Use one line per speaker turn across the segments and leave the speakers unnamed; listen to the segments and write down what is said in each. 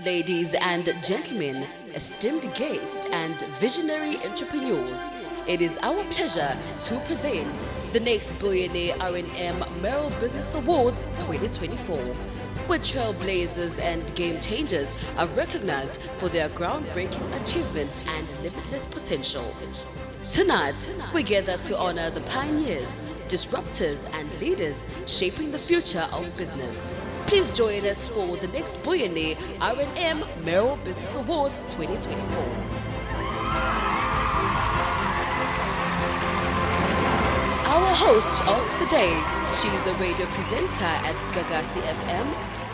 Ladies and gentlemen, esteemed guests and visionary entrepreneurs, it is our pleasure to present the next Billionaire R&M Merrill Business Awards 2024, where trailblazers and game changers are recognized for their groundbreaking achievements and limitless potential. Tonight, we gather to honor the pioneers, disruptors, and leaders shaping the future of business. Please join us for the next Billionaire R&M Merrill Business Awards 2024. Our host of the day, she's a radio presenter at Gagasi FM,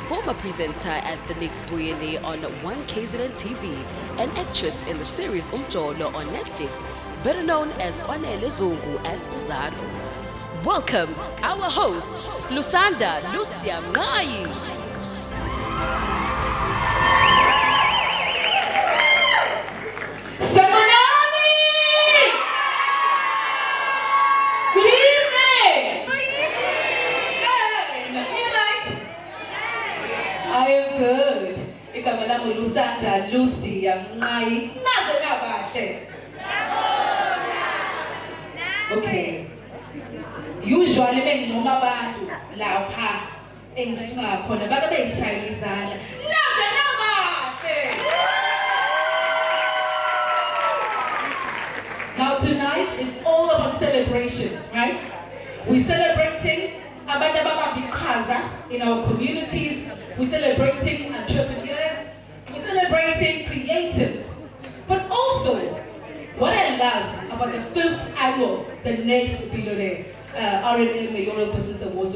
former presenter at the next Billionaire on 1KZN TV, an actress in the series Umjolo on Netflix, better known as Kwanele Zungu at Uzalo. Welcome, our host, Lusanda Lustia Mngai.
Samanani! Good evening! Good evening! Hey, you right? I am good. Igama lami Lusanda Lustia Mngai. Naze nabahle. Okay. Usually bengincoma abantu lapha engisuka khona bake beyishayela izandla. Naze nabahle. Now tonight it's all about celebrations, right? We're celebrating abantu ababamba iqhaza in our communities. We're celebrating entrepreneurs. We're celebrating creatives. But also, what I love about the 5th annual, the next Billionaire R&M Merrill Business Awards,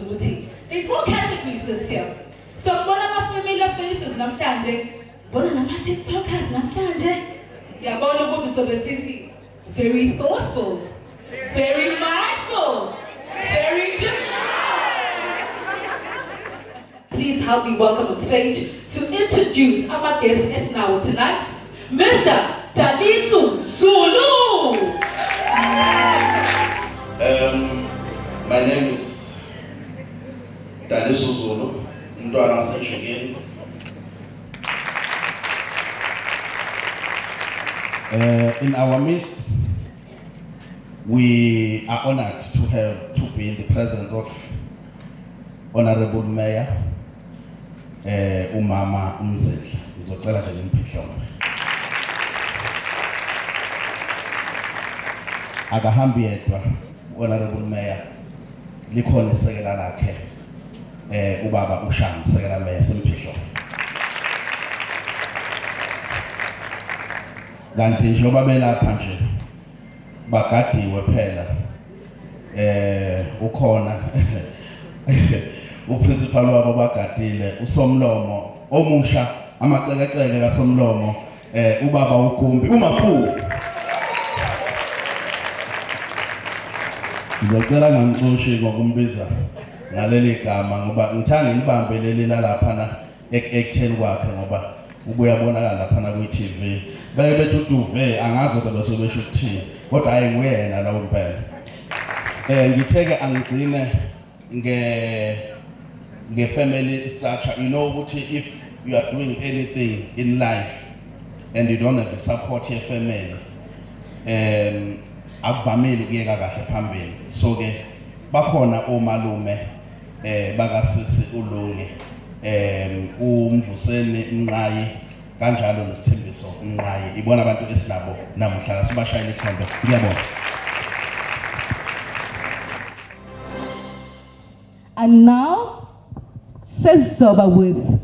there's more categories this year. So, one of my familiar faces, namhlanje, one of my TikTokers, namhlanje, yabona ukuthi sobe sithi very thoughtful, very mindful, very demure. Please help me welcome on stage to introduce our guest now tonight, Mr. Dalisu Zulu.
My name is Dalisu Zulu. Mntwana waseJikeni. In our midst, we are honored to be in the presence of Honorable Mayor Umama Mzila. Ngizocela nje nimphihlobo. Akahambi yedwa Honorable Mayor likhona isekela lakhe ubaba uSham sekela Mayor simphihlo. Kanti njengoba belapha nje bagadiwe phela ukhona uprincipal wabo bagadile uSomlomo omusha amacekeceke kaSomlomo ubaba uGumbi uMaphu. Ngizocela ngangixoshi ngokumbiza ngaleli gama ngoba ngithanda ngibambe leli lapha na ekutheni kwakhe ngoba ubuya bonakala lapha na ku TV beke bethi uDuve angazi kodwa sobesho ukuthini kodwa hayi nguyena lawo impela ngitheke angigcine nge family structure. You know ukuthi if you are doing anything in life and you don't have the support of your family akuvamile kuyeka kahle phambili. So ke bakhona omalume bakasisi uLungi uMvuseni Mnqayi kanjalo noSithembiso Mnqayi ibona abantu esinabo namhla kasibashayela ihlombe. Ngiyabonga.
And now, sizoba with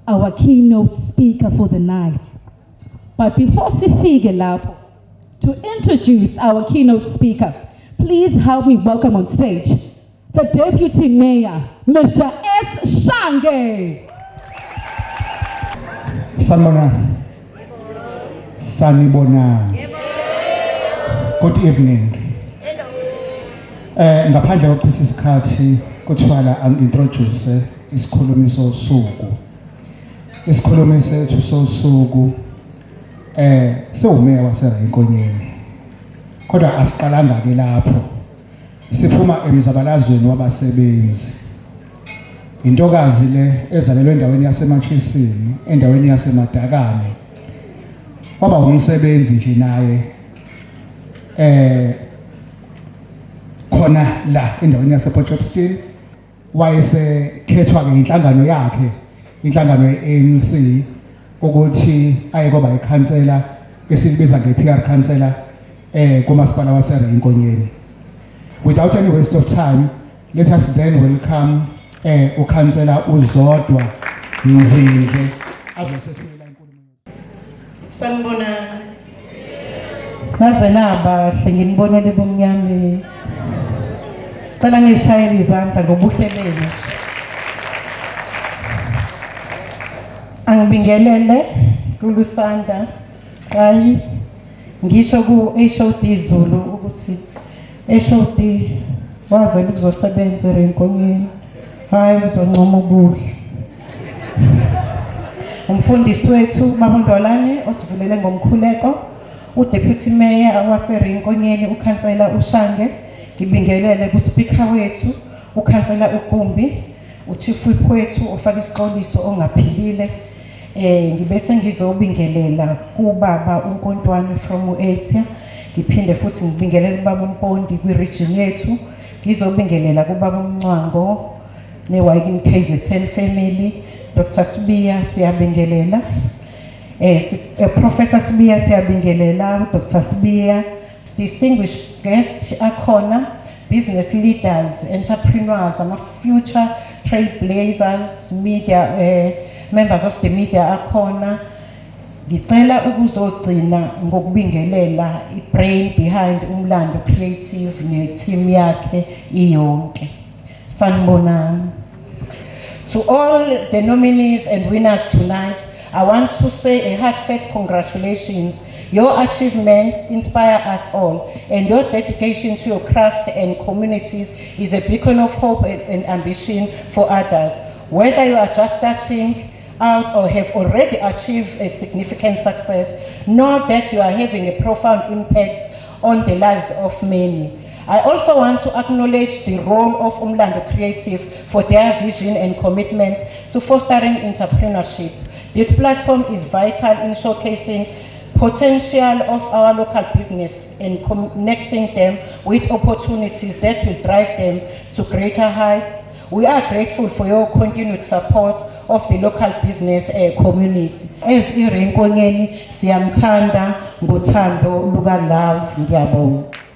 our keynote speaker for the night. But before sifike lapho, to introduce our keynote speaker, please help me welcome on stage the Deputy Mayor, Mr. S. Shange.
Sanibona. Good evening. Ngaphandle kokuchitha isikhathi kuthiwala angintroduce isikhulumi sosuku. Isikhulumi sethu sosuku sewumeya waseRenkonyeni. Kodwa asiqalanga ke lapho. Siphuma emzabalazweni wabasebenzi. intokazi le ezalelwe endaweni yaseMachisini, endaweni yaseMadakane. Waba umsebenzi nje naye khona la endaweni yasePortshepstone. Wayesekhethwa ke inhlangano yakhe, inhlangano ye-ANC, ukuthi aye kuba ikhansela esikubiza nge-PR councillor kumasipala waseRenkonyeni. Without any waste of time, let us then welcome ukhansela uZodwa Mzindle azosethula inkulumo.
Sanibonani. Naze naba nginibonele bomnyama. Cela ngishayele izandla ngobuhle benu. Angibingelele kuLusanda hayi ngisho ku HOD Zulu ukuthi HOD waze ukuzosebenza eRenkonyeni hayi uzoncoma ubuhle. Umfundisi wethu Mabondolane osivulele ngomkhuleko, uDeputy Mayor waseRenkonyeni ukhansela uShange, ngibingelele kuSpeaker wethu ukhansela uGumbi, uChief Whip wethu ofaka isiqoliso ongaphilile. Ngibese ngizobingelela kubaba uNkontwana from uEthia, ngiphinde futhi ngibingelele ubaba uMpondi kwi-region yethu, ngizobingelela kubaba uMncwango neWaikin KZN family, Dr. Sibiya siyabingelela, Professor Sibiya siyabingelela, Dr. Sibiya, distinguished guests akhona, business leaders, entrepreneurs, ama future trailblazers, media members of the media akhona. Ngicela ukuzogcina ngokubingelela i-brain behind Umlando Creative ne-team yakhe iyonke. Sanibonani. To all the nominees and winners tonight, I want to say a heartfelt congratulations. Your achievements inspire us all, and your dedication to your craft and communities is a beacon of hope and ambition for others. Whether you are just starting out or have already achieved a significant success, know that you are having a profound impact on the lives of many. I also want to acknowledge the role of Umlando Creative for their vision and commitment to fostering entrepreneurship. This platform is vital in showcasing potential of our local business and connecting them with opportunities that will drive them to greater heights. We are grateful for your continued support of the local business community. As iRenkonyeni siyamthanda ngothando luka love, ngiyabonga.